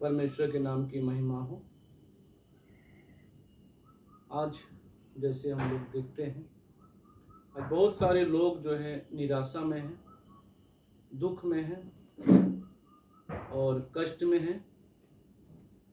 परमेश्वर के नाम की महिमा हो। आज जैसे हम लोग देखते हैं, आज बहुत सारे लोग जो है निराशा में हैं, दुख में हैं और कष्ट में हैं,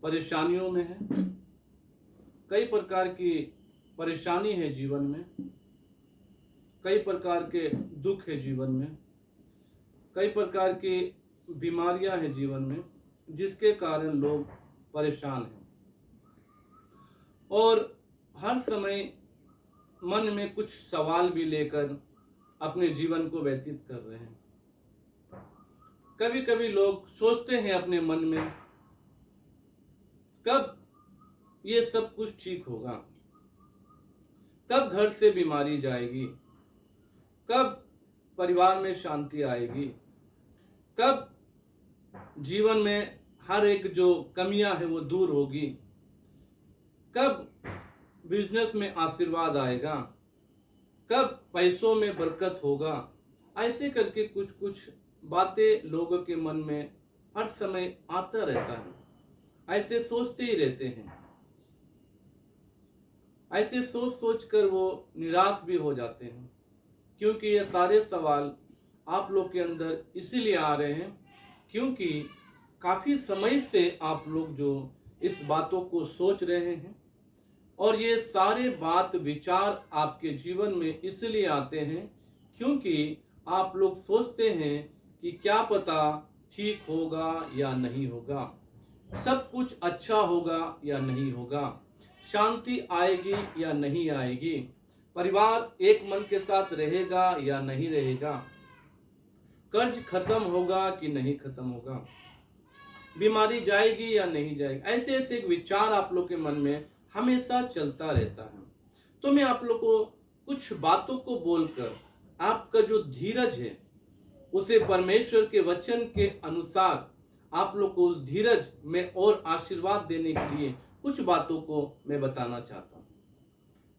परेशानियों में हैं। कई प्रकार की परेशानी है जीवन में, कई प्रकार के दुख है जीवन में, कई प्रकार की बीमारियां हैं जीवन में, जिसके कारण लोग परेशान हैं और हर समय मन में कुछ सवाल भी लेकर अपने जीवन को व्यतीत कर रहे हैं। कभी कभी लोग सोचते हैं अपने मन में, कब ये सब कुछ ठीक होगा, कब घर से बीमारी जाएगी, कब परिवार में शांति आएगी, कब जीवन में हर एक जो कमियां हैं वो दूर होगी, कब बिजनेस में आशीर्वाद आएगा, कब पैसों में बरकत होगा। ऐसे करके कुछ कुछ बातें लोगों के मन में हर समय आता रहता है। ऐसे सोचते ही रहते हैं, ऐसे सोच सोच कर वो निराश भी हो जाते हैं, क्योंकि ये सारे सवाल आप लोग के अंदर इसीलिए आ रहे हैं क्योंकि काफ़ी समय से आप लोग जो इस बातों को सोच रहे हैं और ये सारे बात विचार आपके जीवन में इसलिए आते हैं क्योंकि आप लोग सोचते हैं कि क्या पता ठीक होगा या नहीं होगा, सब कुछ अच्छा होगा या नहीं होगा, शांति आएगी या नहीं आएगी, परिवार एक मन के साथ रहेगा या नहीं रहेगा, कर्ज खत्म होगा कि नहीं खत्म होगा, बीमारी जाएगी या नहीं जाएगी। ऐसे ऐसे विचार आप लोग के मन में हमेशा चलता रहता है। तो मैं आप लोग को कुछ बातों को बोलकर आपका जो धीरज है उसे परमेश्वर के वचन के अनुसार आप लोग को उस धीरज में और आशीर्वाद देने के लिए कुछ बातों को मैं बताना चाहता हूँ।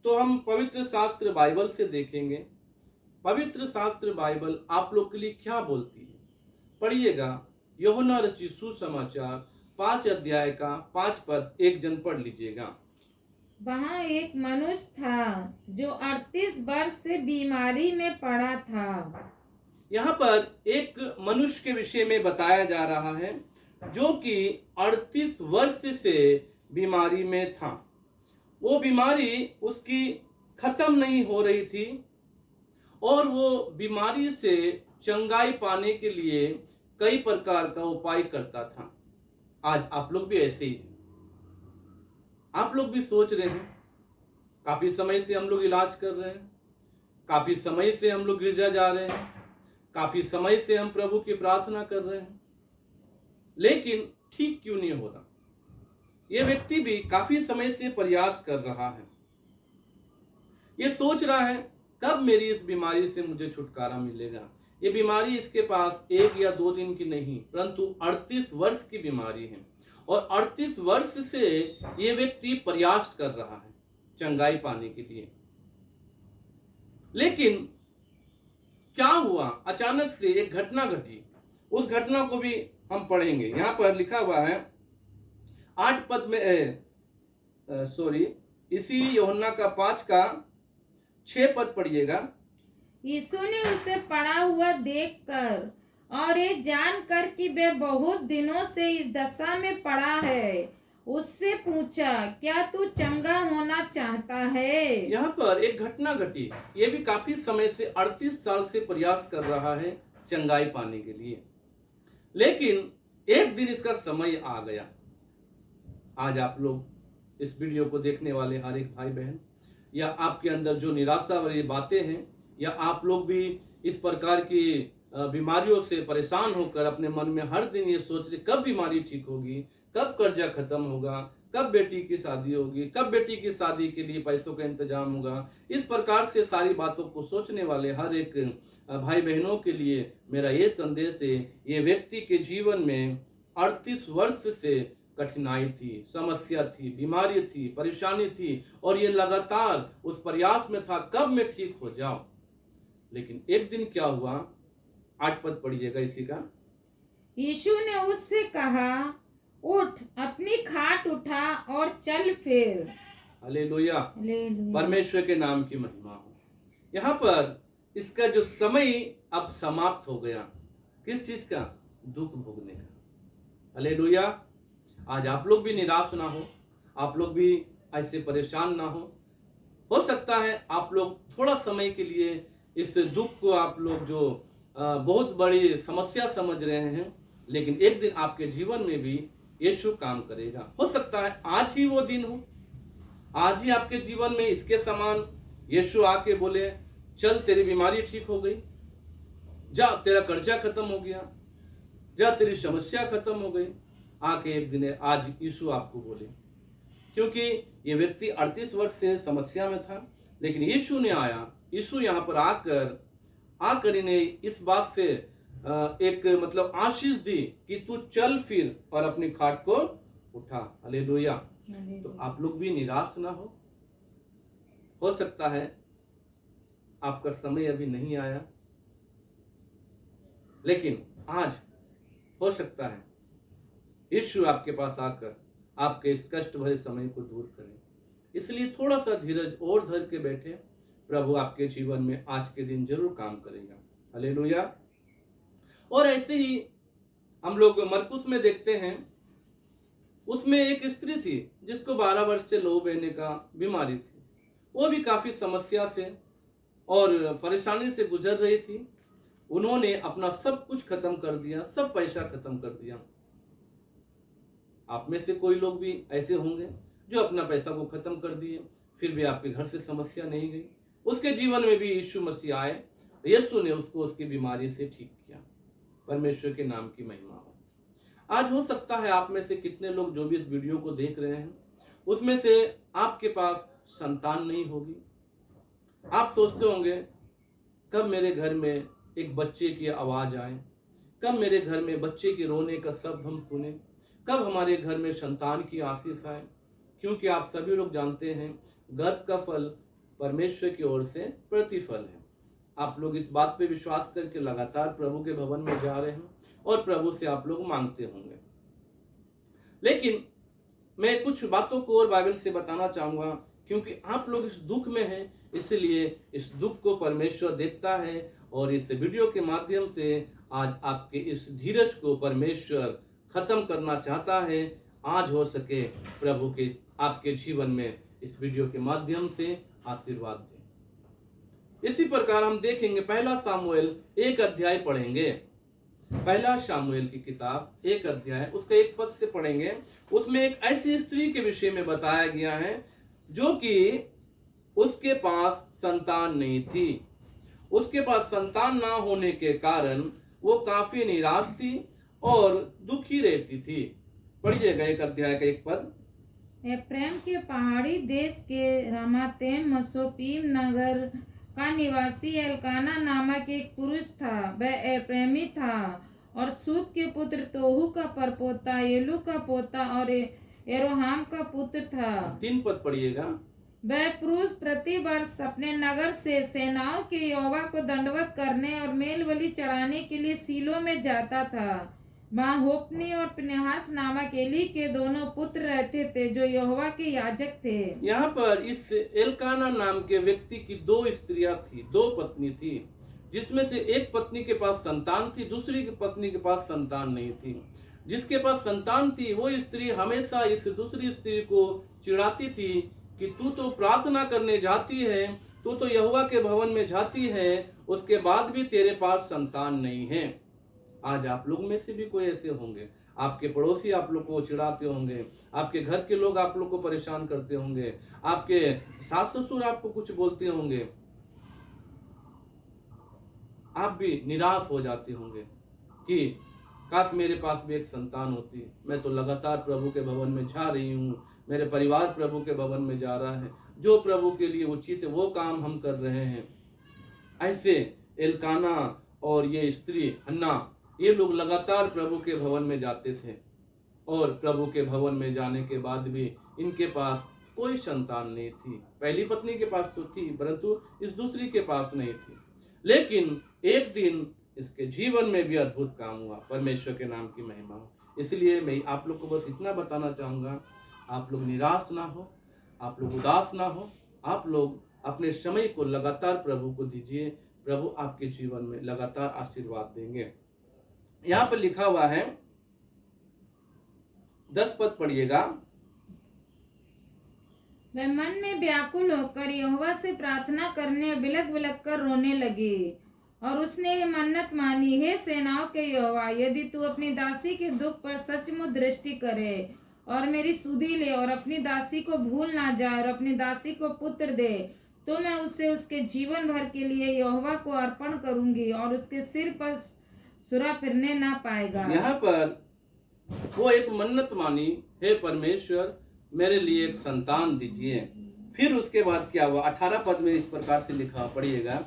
तो हम पवित्र शास्त्र बाइबल से देखेंगे, पवित्र शास्त्र बाइबल आप लोग के लिए क्या बोलती है। पढ़िएगा, यूहन्ना रचित सुसमाचार 5 अध्याय का 5 पद एक जन पढ़ लीजिएगा। वहाँ एक मनुष्य था जो 38 वर्ष से बीमारी में पड़ा था। यहाँ पर एक मनुष्य के विषय में बताया जा रहा है जो कि 38 वर्ष से बीमारी में था। वो बीमारी उसकी खत्म नहीं हो रही थी और वो बीमारी से चंगाई पाने के लिए कई प्रकार का उपाय करता था। आज आप लोग भी ऐसे ही हैं। आप लोग भी सोच रहे हैं, काफी समय से हम लोग इलाज कर रहे हैं, काफी समय से हम लोग गिरजा जा रहे हैं, काफी समय से हम प्रभु की प्रार्थना कर रहे हैं, लेकिन ठीक क्यों नहीं हो रहा। ये व्यक्ति भी काफी समय से प्रयास कर रहा है, ये सोच रहा है कब मेरी इस बीमारी से मुझे छुटकारा मिलेगा। ये बीमारी इसके पास 1 या 2 दिन की नहीं, परंतु 38 वर्ष की बीमारी है और 38 वर्ष से ये व्यक्ति प्रयास कर रहा है चंगाई पाने के लिए। लेकिन क्या हुआ, अचानक से एक घटना घटी। उस घटना को भी हम पढ़ेंगे। यहाँ पर लिखा हुआ है 8 पद में इसी यूहन्ना का 5 का 6 पद पढ़िएगा। यीशु ने उसे पड़ा हुआ देखकर और ये जानकर कि वे बहुत दिनों से इस दशा में पड़ा है, उससे पूछा, क्या तू चंगा होना चाहता है? यहाँ पर एक घटना घटी। ये भी काफी समय से 38 साल से प्रयास कर रहा है चंगाई पाने के लिए, लेकिन एक दिन इसका समय आ गया। आज आप लोग इस वीडियो को देखने वाले हर एक भाई बहन, या आपके अंदर जो निराशा वाली बातें हैं, या आप लोग भी इस प्रकार की बीमारियों से परेशान होकर अपने मन में हर दिन ये सोच रहे कब बीमारी ठीक होगी, कब कर्जा खत्म होगा, कब बेटी की शादी होगी, कब बेटी की शादी के लिए पैसों का इंतजाम होगा। इस प्रकार से सारी बातों को सोचने वाले हर एक भाई बहनों के लिए मेरा ये संदेश है, ये व्यक्ति के जीवन में 38 वर्ष से कठिनाई थी, समस्या थी, बीमारी थी, परेशानी थी और ये लगातार उस प्रयास में था कब मैं ठीक हो जाऊं। लेकिन एक दिन क्या हुआ, 8 पद पढ़िएगा इसी का। यीशु ने उससे कहा, उठ, अपनी खाट उठा और चल फिर। हालेलुया। हालेलुया। परमेश्वर के नाम की महिमा हो। यहाँ पर इसका जो समय अब समाप्त हो गया, किस चीज का? दुख भोगने का। हालेलुया। आज आप लोग भी निराश ना हो, आप लोग भी ऐसे परेशान ना हो सकता है आप लोग थोड़ा समय के लिए इस दुख को आप लोग जो बहुत बड़ी समस्या समझ रहे हैं, लेकिन एक दिन आपके जीवन में भी यीशु काम करेगा। हो सकता है आज ही वो दिन हो, आज ही आपके जीवन में इसके समान यीशु आके बोले, चल तेरी बीमारी ठीक हो गई, जा तेरा कर्जा खत्म हो गया, जा तेरी समस्या खत्म हो गई। आके एक दिन आज यीशु आपको बोले, क्योंकि ये व्यक्ति 38 वर्ष से समस्या में था, लेकिन यीशु ने आया, यीशु यहाँ पर आकर इन्हें इस बात से एक मतलब आशीष दी कि तू चल फिर और अपनी खाट को उठा। हालेलुया। तो आप लोग भी निराश ना हो सकता है आपका समय अभी नहीं आया, लेकिन आज हो सकता है यीशु आपके पास आकर आपके इस कष्ट भरे समय को दूर करें। इसलिए थोड़ा सा धीरज और धर के बैठे, प्रभु आपके जीवन में आज के दिन जरूर काम करेगा। हालेलुया। और ऐसे ही हम लोग मरकुस में देखते हैं, उसमें एक स्त्री थी जिसको 12 वर्ष से लहू बहने का बीमारी थी। वो भी काफी समस्या से और परेशानी से गुजर रही थी। उन्होंने अपना सब कुछ खत्म कर दिया, सब पैसा खत्म कर दिया। आप में से कोई लोग भी ऐसे होंगे जो अपना पैसा को खत्म कर दिए, फिर भी आपके घर से समस्या नहीं गई। उसके जीवन में भी यीशु मसीह आए, यीशु ने उसको उसकी बीमारी से ठीक किया। परमेश्वर के नाम की महिमा हो। आज हो सकता है आप में से कितने लोग जो भी इस वीडियो को देख रहे हैं, उसमें से आपके पास संतान नहीं होगी। आप सोचते होंगे कब मेरे घर में एक बच्चे की आवाज आए, कब मेरे घर में बच्चे के रोने का शब्द हम सुने, कब हमारे घर में संतान की आशीष आए। क्योंकि आप सभी लोग जानते हैं गर्भ का फल परमेश्वर की ओर से प्रतिफल है। आप लोग इस बात पे विश्वास करके लगातार प्रभु के भवन में जा रहे हैं और प्रभु से आप लोग मांगते होंगे। लेकिन मैं कुछ बातों को और बाइबल से बताना चाहूंगा, क्योंकि आप लोग इस दुख में हैं, इसलिए इस दुख को परमेश्वर देखता है और इस वीडियो के माध्यम से आज आपके इस धीरज को परमेश्वर खत्म करना चाहता है। आज हो सके प्रभु के आपके जीवन में इस वीडियो के माध्यम से आशीर्वाद दे। इसी प्रकार हम देखेंगे, पहला सामुएल 1 अध्याय पढ़ेंगे। पहला सामुएल की किताब 1 अध्याय उसका 1 पद से पढ़ेंगे। उसमें एक ऐसी स्त्री के विषय में बताया गया है जो कि उसके पास संतान नहीं थी। उसके पास संतान ना होने के कारण वो काफी निराश थी और दुखी रहती थी। पढ़िएगा 1 अध्याय का 1 पद। एफ्रेम के पहाड़ी देश के रामातेम मसोपीम नगर का निवासी एल्काना नामक एक पुरुष था। वह एफ्रेमी था और सूप के पुत्र तोहू का परपोता, एलू का पोता और एरोहाम का पुत्र था। 3 पद पढ़िएगा। वह पुरुष प्रति वर्ष अपने नगर से सेनाओं के यहोवा को दंडवत करने और मेल बलि चढ़ाने के लिए सीलो में जाता था। वहाँ होप्नी और पिनहास नामक एली के दोनों पुत्र रहते थे जो यहोवा के याजक थे। यहाँ पर इस एल्काना नाम के व्यक्ति की 2 स्त्रियां थी, 2 पत्नी थी, जिसमें से एक पत्नी के पास संतान थी, दूसरी पत्नी के पास संतान नहीं थी। जिसके पास संतान थी वो स्त्री हमेशा इस दूसरी स्त्री को चिढ़ाती थी कि तू तो प्रार्थना करने जाती है, तू तो यहोवा के भवन में जाती है, उसके बाद भी तेरे पास संतान नहीं है। आज आप लोग में से भी कोई ऐसे होंगे, आपके पड़ोसी आप लोग को चिढ़ाते होंगे, आपके घर के लोग आप लोग को परेशान करते होंगे, आपके सास ससुर आपको कुछ बोलते होंगे, आप भी निराश हो जाते होंगे कि काश मेरे पास भी एक संतान होती। मैं तो लगातार प्रभु के भवन में जा रही हूँ, मेरे परिवार प्रभु के भवन में जा रहा है, जो प्रभु के लिए उचित है वो काम हम कर रहे हैं। ऐसे एल्काना और ये स्त्री हन्ना, ये लोग लगातार प्रभु के भवन में जाते थे और प्रभु के भवन में जाने के बाद भी इनके पास कोई संतान नहीं थी। पहली पत्नी के पास तो थी, परंतु इस दूसरी के पास नहीं थी। लेकिन एक दिन इसके जीवन में भी अद्भुत काम हुआ। परमेश्वर के नाम की महिमा हो। इसलिए मैं आप लोग को बस इतना बताना चाहूँगा, आप लोग निराश ना हो, आप लोग उदास ना हो, आप लोग अपने समय को लगातार प्रभु को दीजिए। प्रभु आपके जीवन में लगातार आशीर्वाद देंगे। यहाँ पर लिखा हुआ है, 10 पद पढ़िएगा। वह मन में व्याकुल होकर यहोवा से प्रार्थना करने बिलक बिलक कर रोने लगी और उसने ये मन्नत मानी, हे सेनाओं के यहोवा, यदि तू अपनी दासी के दुख पर सचमुच दृष्टि करे और मेरी सुधि ले और अपनी दासी को भूल ना जाए और अपनी दासी को पुत्र दे, तो मैं उसे उसके जीवन भर के लिए यहोवा को अर्पण करूंगी और उसके सिर पर सुरा फिरने ना पाएगा। यहाँ पर वो एक मन्नत मानी, हे परमेश्वर मेरे लिए एक संतान दीजिए। फिर उसके बाद क्या हुआ? 18 पद में इस प्रकार से लिखा, पढ़िएगा।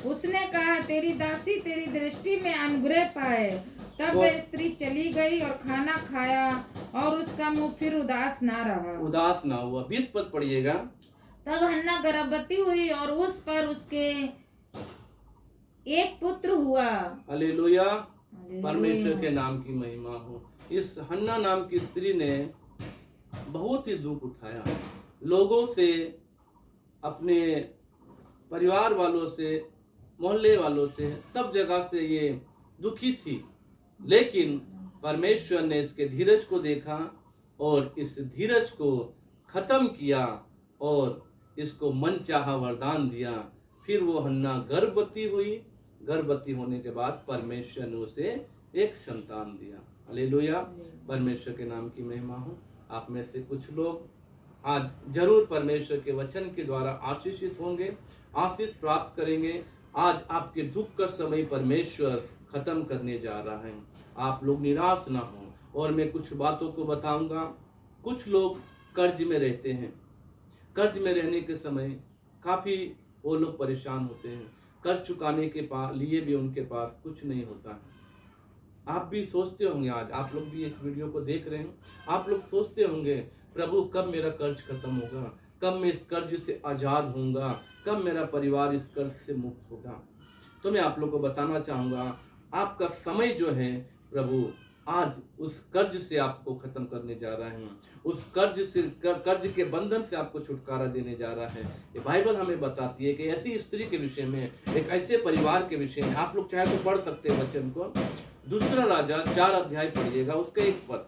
उसने कहा, तेरी दासी तेरी दृष्टि में अनुग्रह पाए। तब वह स्त्री चली गई और खाना खाया और उसका मुंह फिर उदास ना रहा, उदास ना हुआ। 20 पद पढ़िएगा। तब हन्ना गर्भवती हुई और उस पर उसके एक पुत्र हुआ। हालेलुया, परमेश्वर के नाम की महिमा हो। इस हन्ना नाम की स्त्री ने बहुत ही दुख उठाया, लोगों से, अपने परिवार वालों से, मोहल्ले वालों से, सब जगह से ये दुखी थी। लेकिन परमेश्वर ने इसके धीरज को देखा और इस धीरज को खत्म किया और इसको मनचाहा वरदान दिया। फिर वो हन्ना गर्भवती हुई। गर्भवती होने के बाद परमेश्वर ने उसे एक संतान दिया। हालेलुया, परमेश्वर के नाम की महिमा हो। आप में से कुछ लोग आज जरूर परमेश्वर के वचन के द्वारा आशीषित होंगे, आशीष प्राप्त करेंगे। आज आपके दुख का समय परमेश्वर खत्म करने जा रहा है। आप लोग निराश ना हो। और मैं कुछ बातों को बताऊंगा। कुछ लोग कर्ज में रहते हैं। कर्ज में रहने के समय काफी वो लोग परेशान होते हैं। कर्ज चुकाने के लिए भी उनके पास कुछ नहीं होता है। आप भी सोचते होंगे, आज आप लोग भी इस वीडियो को देख रहे हैं, आप लोग सोचते होंगे, प्रभु कब मेरा कर्ज खत्म होगा, कब मैं इस कर्ज से आजाद होऊंगा, कब मेरा परिवार इस कर्ज से मुक्त होगा। तो मैं आप लोग को बताना चाहूंगा, आपका समय जो है प्रभु आज उस कर्ज से आपको खत्म करने जा रहा है। उस कर्ज के बंधन से आपको छुटकारा देने जा रहा है। ये बाइबल हमें बताती है कि ऐसी स्त्री के विषय में, एक ऐसे परिवार के विषय में, आप लोग चाहे तो पढ़ सकते हैं वचन को। दूसरा राजा 4 अध्याय पढ़िएगा, उसका 1 पद।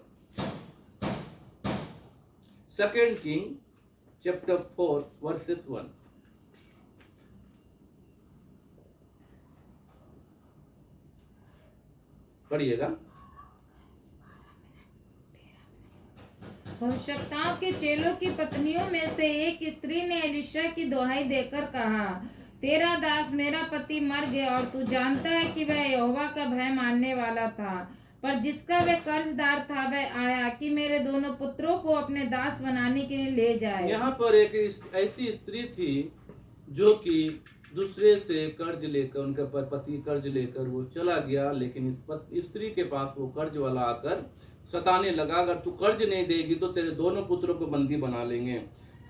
2 किंग चैप्टर 4 वर्सेस 1। पढ़िएगा। भविष्यवक्ताओं के चेलों की पत्नियों में से एक स्त्री ने एलीशा की दुहाई देकर कहा, तेरा दास मेरा पति मर गया और तू जानता है कि वह यहोवा का भय मानने वाला था, पर जिसका वह कर्जदार था वह आया कि मेरे दोनों पुत्रों को अपने दास बनाने के लिए ले जाए। यहाँ पर एक ऐसी स्त्री थी जो कि दूसरे से कर्ज लेकर, उनका पति कर्ज लेकर वो चला गया। लेकिन इस स्त्री के पास वो कर्ज वाला आकर सताने लगा, अगर तू कर्ज नहीं देगी तो तेरे दोनों पुत्रों को बंदी बना लेंगे।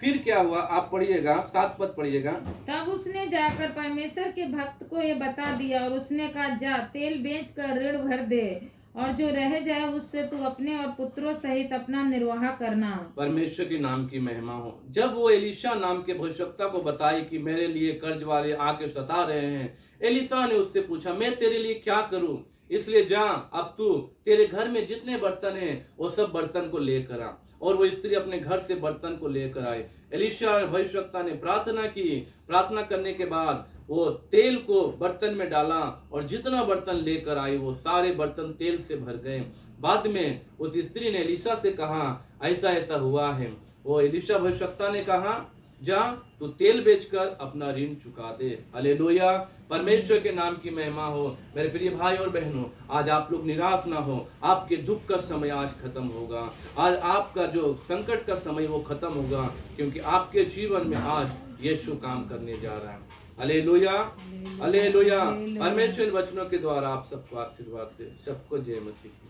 फिर क्या हुआ? आप पढ़िएगा, 7 पद पढ़िएगा। तब उसने जाकर परमेश्वर के भक्त को ये बता दिया और उसने कहा, जा तेल बेचकर ऋण भर दे और जो रह जाए उससे तू अपने और पुत्रों सहित अपना निर्वाह करना। परमेश्वर के नाम की महिमा हो। जब वो एलीशा नाम के भविष्यवक्ता को बताई कि मेरे लिए कर्ज वाले आके सता रहे हैं, एलीशा ने उससे पूछा, मैं तेरे लिए क्या करूं? इसलिए जा, अब तू तेरे घर में जितने बर्तन हैं वो सब बर्तन को लेकर आ। और वो स्त्री अपने घर से बर्तन को लेकर आए। एलीशा भविष्यवक्ता ने प्रार्थना की। प्रार्थना करने के बाद वो तेल को बर्तन में डाला और जितना बर्तन लेकर आई वो सारे बर्तन तेल से भर गए। बाद में उस स्त्री ने एलीशा से कहा, ऐसा ऐसा हुआ है। वो एलीशा भविष्यवक्ता ने कहा, जा तू तेल बेचकर अपना ऋण चुका दे। हालेलुया, परमेश्वर के नाम की महिमा हो। मेरे प्रिय भाई और बहनों, आज आप लोग निराश ना हो। आपके दुख का समय आज खत्म होगा। आज आपका जो संकट का समय वो खत्म होगा, क्योंकि आपके जीवन में आज यीशु काम करने जा रहा है। Hallelujah, hallelujah. परमेश्वर वचनों के द्वारा आप सबको आशीर्वाद दे। सबको जय मसीह।